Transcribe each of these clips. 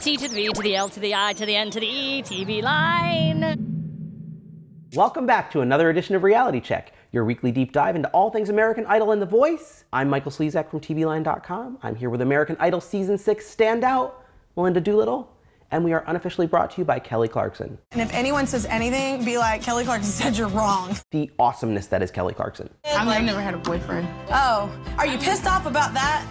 T to the V to the L to the I to the N to the E, TVLine. Welcome back to another edition of Reality Check, your weekly deep dive into all things American Idol and The Voice. I'm Michael Slezak from TVLine.com. I'm here with American Idol Season 6 standout, Melinda Doolittle, and we are unofficially brought to you by Kelly Clarkson. And if anyone says anything, be like, Kelly Clarkson said you're wrong. The awesomeness that is Kelly Clarkson. I've never had a boyfriend. Oh, are you pissed off about that?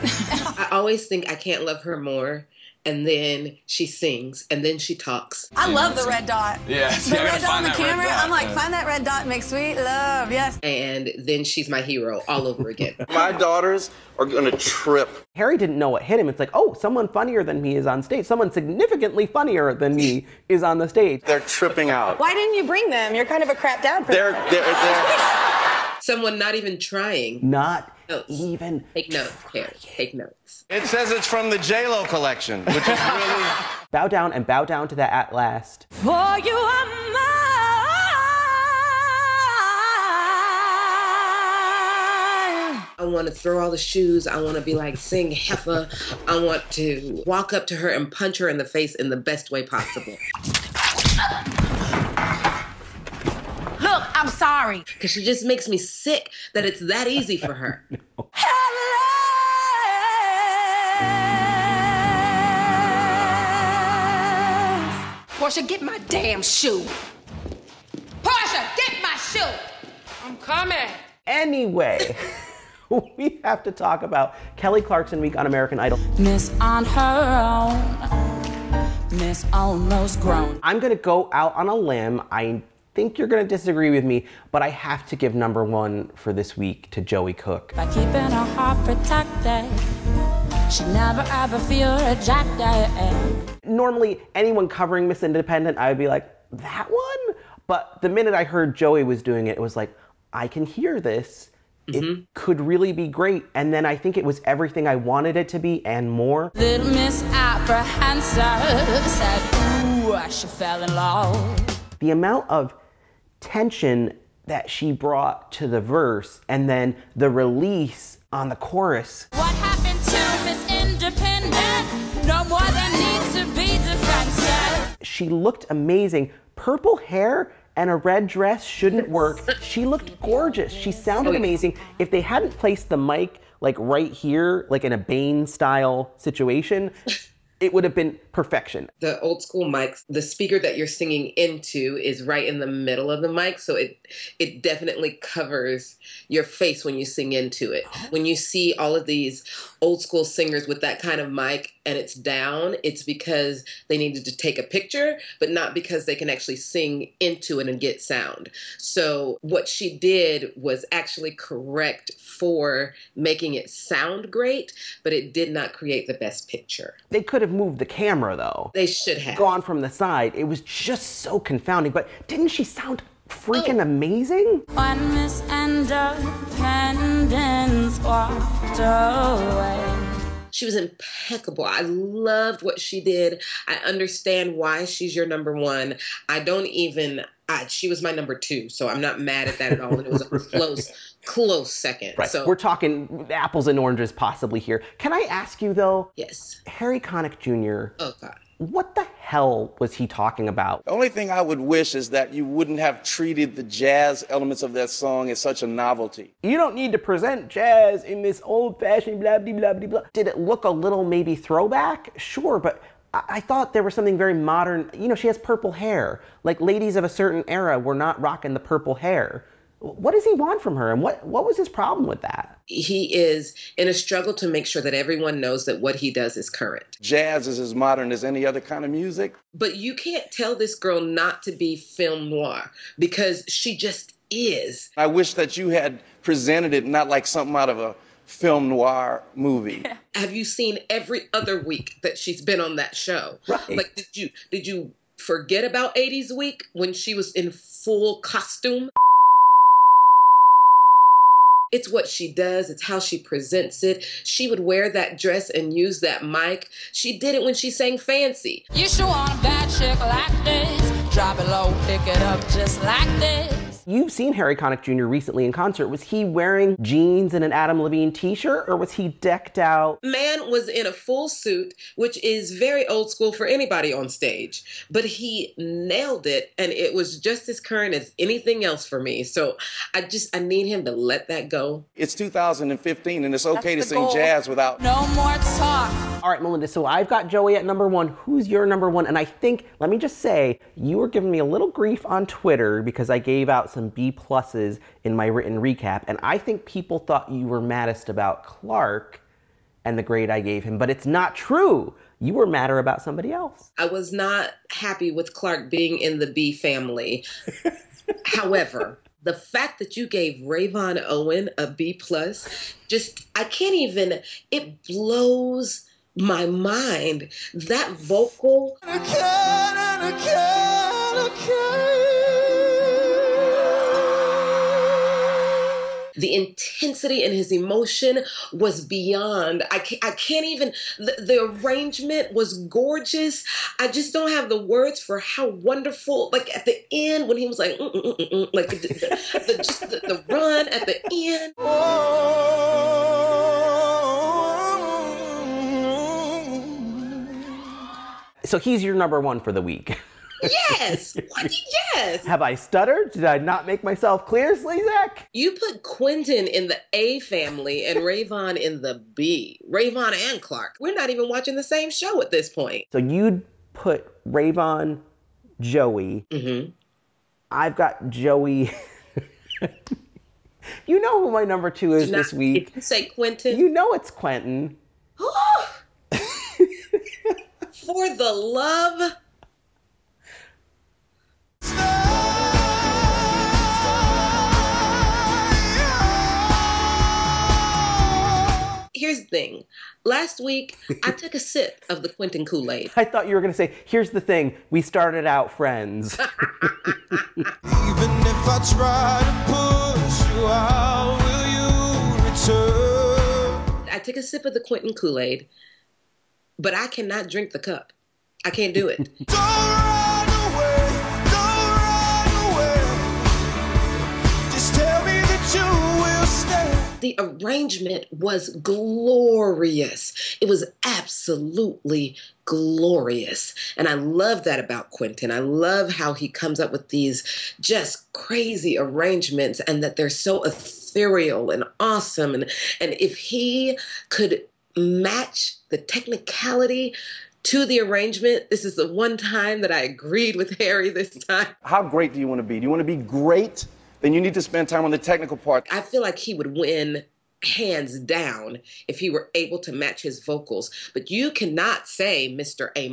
I always think I can't love her more. And then she sings, and then she talks. I love the red dot. Yeah, the red dot on the camera. I'm like, find that red dot and make sweet love, yes. And then she's my hero all over again. My daughters are gonna trip. Harry didn't know what hit him. It's like, oh, someone funnier than me is on stage. Someone significantly funnier than me is on the stage. They're tripping out. Why didn't you bring them? You're kind of a crap dad for They're Someone not even trying. Not even. Take notes, Harry. Take notes. It says it's from the J-Lo collection, which is really... Bow down and bow down to that at last. For you are mine. I want to throw all the shoes. I want to be like, sing heifer. I want to walk up to her and punch her in the face in the best way possible. Look, I'm sorry. Because she just makes me sick that it's that easy for her. Portia, get my damn shoe. Portia, get my shoe. I'm coming. Anyway, we have to talk about Kelly Clarkson week on American Idol. Miss on her own, Miss almost grown. I'm gonna go out on a limb. I think you're gonna disagree with me, but I have to give number one for this week to Joey Cook. By keeping her heart protected, she never ever feel rejected. Normally, anyone covering Miss Independent, I would be like, that one? But the minute I heard Joey was doing it, it was like, I can hear this. It could really be great. And then I think it was everything I wanted it to be and more. Little Miss Apprehensive said, ooh, she fell in love. The amount of tension that she brought to the verse and then the release on the chorus. What happened to Miss Independent? No more than needs to be defensive. She looked amazing. Purple hair and a red dress shouldn't work. She looked gorgeous. She sounded amazing. If they hadn't placed the mic like right here, like in a Bane style situation, it would have been perfection. The old school mics, the speaker that you're singing into is right in the middle of the mic, so it definitely covers your face when you sing into it. When you see all of these old school singers with that kind of mic and it's down, it's because they needed to take a picture, but not because they can actually sing into it and get sound. So what she did was actually correct for making it sound great, but it did not create the best picture. They could have moved the camera though. They should have. Gone from the side. It was just so confounding, but didn't she sound freaking amazing? When Miss Independence walked away. She was impeccable. I loved what she did. I understand why she's your number one. She was my number two, so I'm not mad at that at all. And it was a close second. Right. So we're talking apples and oranges possibly here. Can I ask you though? yes. Harry Connick Jr. Oh God. What the hell was he talking about? The only thing I would wish is that you wouldn't have treated the jazz elements of that song as such a novelty. You don't need to present jazz in this old-fashioned blah, blah, blah, blah, blah. Did it look a little maybe throwback? Sure, but I thought there was something very modern. You know, she has purple hair. Like ladies of a certain era were not rocking the purple hair. What does he want from her? And what was his problem with that? He is in a struggle to make sure that everyone knows that what he does is current. Jazz is as modern as any other kind of music. But you can't tell this girl not to be film noir because she just is. I wish that you had presented it not like something out of a film noir movie. Have you seen every other week that she's been on that show? Right. Like, did you forget about 80s Week when she was in full costume? It's what she does. It's how she presents it. She would wear that dress and use that mic. She did it when she sang Fancy. You sure want a bad chick like this? Drop it low, pick it up just like this. You've seen Harry Connick Jr. recently in concert. Was he wearing jeans and an Adam Levine t-shirt, or was he decked out? Man was in a full suit, which is very old school for anybody on stage, but he nailed it, and it was just as current as anything else for me. So I need him to let that go. It's 2015, and it's okay to sing jazz without... No more talk. All right, Melinda, so I've got Joey at number 1. Who's your number 1? And I think, let me just say, you were giving me a little grief on Twitter because I gave out some B+s in my written recap, and I think people thought you were maddest about Clark and the grade I gave him, but it's not true. You were madder about somebody else. I was not happy with Clark being in the B family. However, the fact that you gave Rayvon Owen a B+, I can't even, it blows my mind. That vocal. The intensity in his emotion was beyond. I can't even, the arrangement was gorgeous. I just don't have the words for how wonderful, like at the end when he was like, like the run at the end. So he's your number 1 for the week. Yes! Yes! Have I stuttered? Did I not make myself clear, Slezak? You put Quentin in the A family and Rayvon in the B. Rayvon and Clark. We're not even watching the same show at this point. So you'd put Rayvon, Joey. Mm-hmm. I've got Joey. You know who my number 2 is this week. If you say Quentin. You know it's Quentin. For the love... Here's the thing. Last week, I took a sip of the Quentin Kool-Aid. I thought you were going to say, here's the thing. We started out friends. Even if I try to push you out, will you return? I took a sip of the Quentin Kool-Aid, but I cannot drink the cup. I can't do it. Don't run away, don't run away. Just tell me that you will stay. The arrangement was glorious. It was absolutely glorious. And I love that about Quentin. I love how he comes up with these just crazy arrangements and that they're so ethereal and awesome. And if he could match the technicality to the arrangement, this is the one time that I agreed with Harry this time. How great do you want to be? Do you want to be great? Then you need to spend time on the technical part. I feel like he would win hands down if he were able to match his vocals. But you cannot say Mr. A-.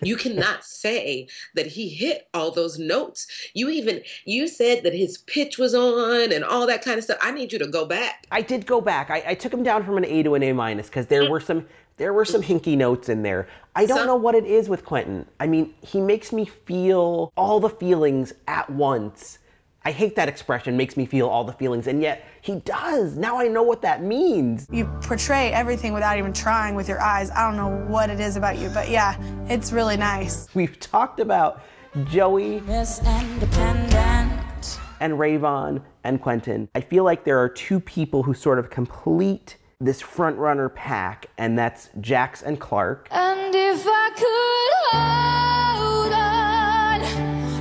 You cannot say that he hit all those notes. You said that his pitch was on and all that kind of stuff. I need you to go back. I did go back. I took him down from an A to an A- because there were some hinky notes in there. I don't know what it is with Quentin. I mean, he makes me feel all the feelings at once. I hate that expression, makes me feel all the feelings, and yet he does. Now I know what that means. You portray everything without even trying with your eyes. I don't know what it is about you, but yeah, it's really nice. We've talked about Joey, Miss Independent, and Rayvon and Quentin. I feel like there are 2 people who sort of complete this front runner pack, and that's Jax and Clark. and if I could hold on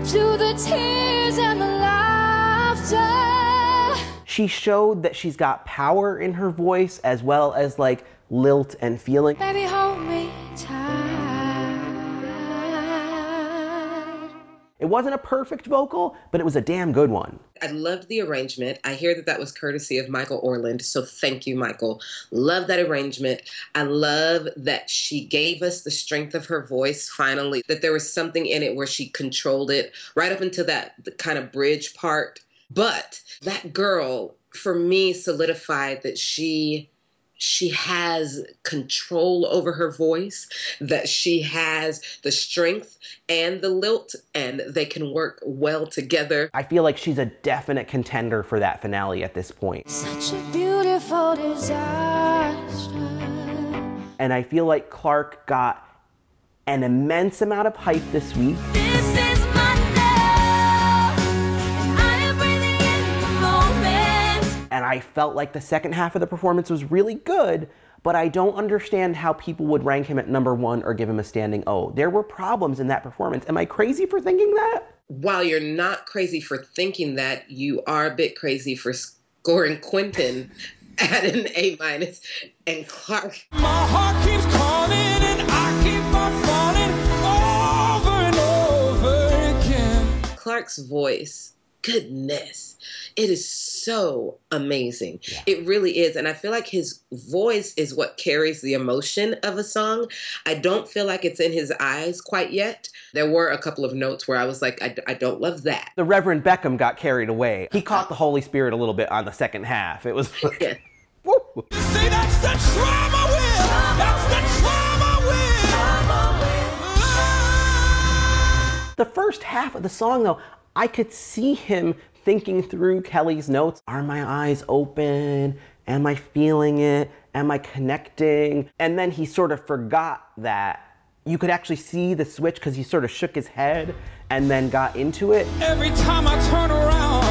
to the tears and the laughter. She showed that she's got power in her voice as well as like lilt and feeling. Baby, hold me tight. It wasn't a perfect vocal, but it was a damn good one. I loved the arrangement. I hear that was courtesy of Michael Orland, so thank you, Michael. Love that arrangement. I love that she gave us the strength of her voice finally, that there was something in it where she controlled it right up until that kind of bridge part. But that girl, for me, solidified that she has control over her voice, that she has the strength and the lilt, and they can work well together. I feel like she's a definite contender for that finale at this point. Such a beautiful disaster. And I feel like Clark got an immense amount of hype this week. This is my love, and I am I felt like the second half of the performance was really good, but I don't understand how people would rank him at #1 or give him a standing O. There were problems in that performance. Am I crazy for thinking that? While you're not crazy for thinking that, you are a bit crazy for scoring Quentin at an A-, and Clark. My heart keeps calling and I keep on falling over and over again. Clark's voice, goodness, it is so amazing. Yeah. It really is. And I feel like his voice is what carries the emotion of a song. I don't feel like it's in his eyes quite yet. There were a couple of notes where I was like, I don't love that. The Reverend Beckham got carried away. He caught the Holy Spirit a little bit on the second half. It was... Yeah. Woo. See, that's the trauma with. That's the trauma with. The first half of the song, though, I could see him thinking through Kelly's notes. Are my eyes open? Am I feeling it? Am I connecting? And then he sort of forgot that. You could actually see the switch because he sort of shook his head and then got into it. Every time I turn around,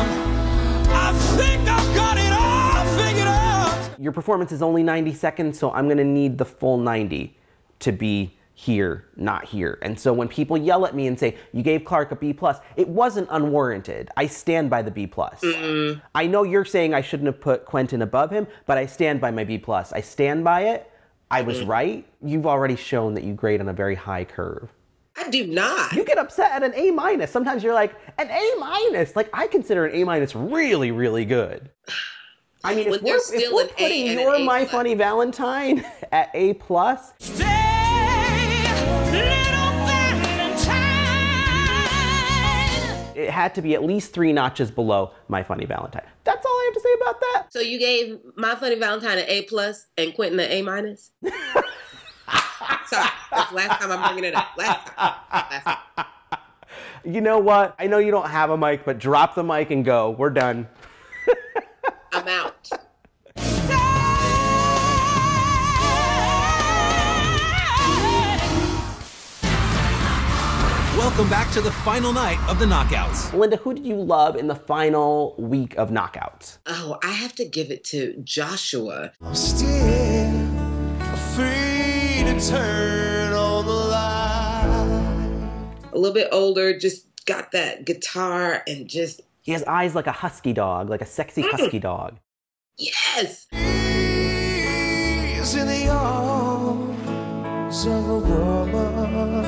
I think I've got it all figured out. Your performance is only 90 seconds, so I'm gonna need the full 90 to be here, not here. And so when people yell at me and say, you gave Clark a B+, it wasn't unwarranted. I stand by the B+. I know you're saying I shouldn't have put Quentin above him, but I stand by my B+. I stand by it. I was right. You've already shown that you grade on a very high curve. I do not. You get upset at an A-. Sometimes you're like, an A-. Like, I consider an A- really, really good. I mean, if we're putting You're My Funny Valentine at A+, it had to be at least 3 notches below My Funny Valentine. That's all I have to say about that. So you gave My Funny Valentine an A+ and Quentin an A-? Sorry, that's the last time I'm bringing it up. Last time. You know what? I know you don't have a mic, but drop the mic and go. We're done. I'm out. Welcome back to the final night of the Knockouts. Linda, who did you love in the final week of Knockouts? Oh, I have to give it to Joshua. I'm still free to turn on the light. A little bit older, just got that guitar and just... He has eyes like a husky dog, like a sexy husky dog. Yes! He's in the arms of a woman.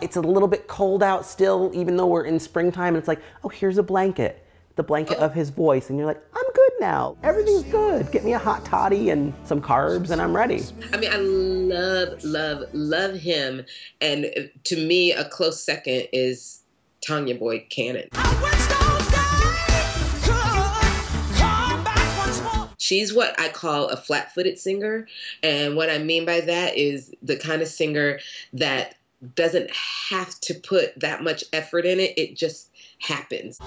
It's a little bit cold out still, even though we're in springtime, and it's like, oh, here's a blanket. The blanket of his voice, and you're like, I'm good now. Everything's good. Get me a hot toddy and some carbs, and I'm ready. I mean, I love, love, love him. And to me, a close second is Tanya Boyd Cannon. She's what I call a flat-footed singer. And what I mean by that is the kind of singer that doesn't have to put that much effort in it. It just happens.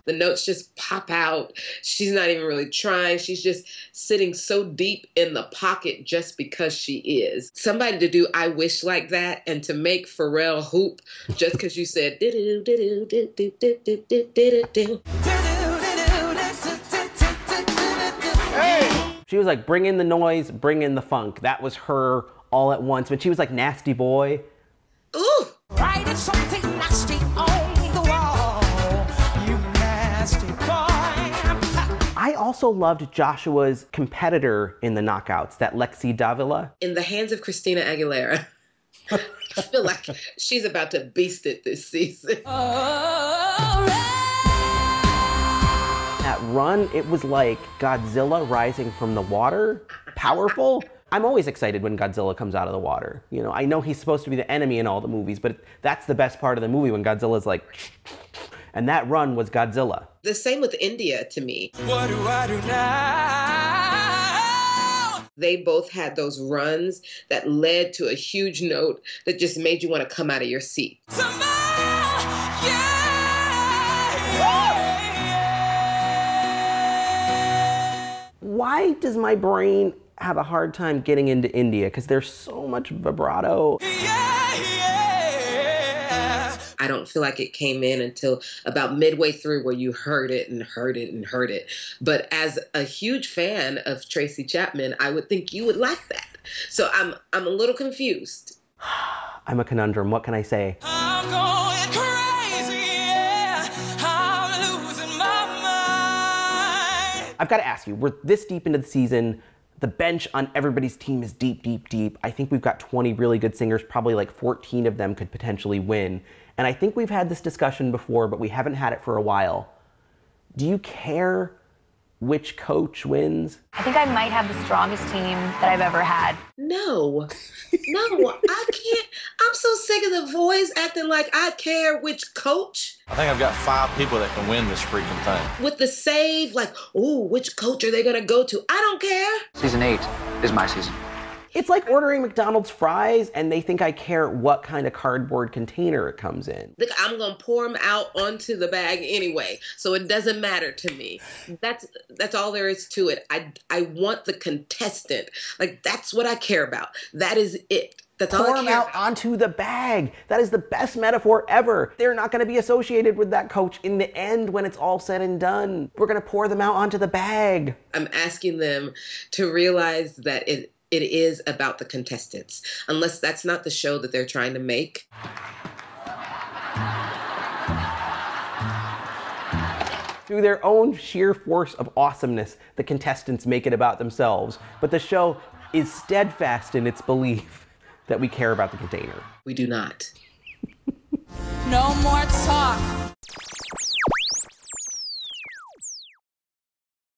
The notes just pop out. She's not even really trying. She's just sitting so deep in the pocket just because she is. Somebody to do I Wish like that and to make Pharrell hoop just because you said do do do do do do do do do do. She was like, bring in the noise, bring in the funk. That was her all at once. When she was like, nasty boy. Ooh! Writing something nasty on the wall, you nasty boy. I also loved Joshua's competitor in the Knockouts, that Lexi Davila. In the hands of Christina Aguilera. I feel like she's about to beast it this season. That run, it was like Godzilla rising from the water. Powerful. I'm always excited when Godzilla comes out of the water. You know, I know he's supposed to be the enemy in all the movies, but that's the best part of the movie when Godzilla's like, and that run was Godzilla. The same with India to me. What do I do now? They both had those runs that led to a huge note that just made you want to come out of your seat. Why does my brain have a hard time getting into India? Because there's so much vibrato. Yeah, yeah. I don't feel like it came in until about midway through where you heard it and heard it and heard it. But as a huge fan of Tracy Chapman, I would think you would like that. So I'm a little confused. I'm a conundrum. What can I say? I'm going crazy, yeah. I'm losing my mind. I've got to ask you, we're this deep into the season. The bench on everybody's team is deep, deep, deep. I think we've got 20 really good singers. Probably like 14 of them could potentially win. And I think we've had this discussion before, but we haven't had it for a while. Do you care which coach wins? I think I might have the strongest team that I've ever had. No, I can't. I'm so sick of the boys acting like I care which coach. I think I've got 5 people that can win this freaking thing. With the save, like, ooh, which coach are they going to go to? I don't care. Season 8 is my season. It's like ordering McDonald's fries and they think I care what kind of cardboard container it comes in. Look, I'm going to pour them out onto the bag anyway, so it doesn't matter to me. That's all there is to it. I want the contestant. Like, that's what I care about. That is it. That's all I care about. Pour them out onto the bag. That is the best metaphor ever. They're not going to be associated with that coach in the end when it's all said and done. We're going to pour them out onto the bag. I'm asking them to realize that it is about the contestants, unless that's not the show that they're trying to make. Through their own sheer force of awesomeness, the contestants make it about themselves, but the show is steadfast in its belief that we care about the container. We do not. No more talk.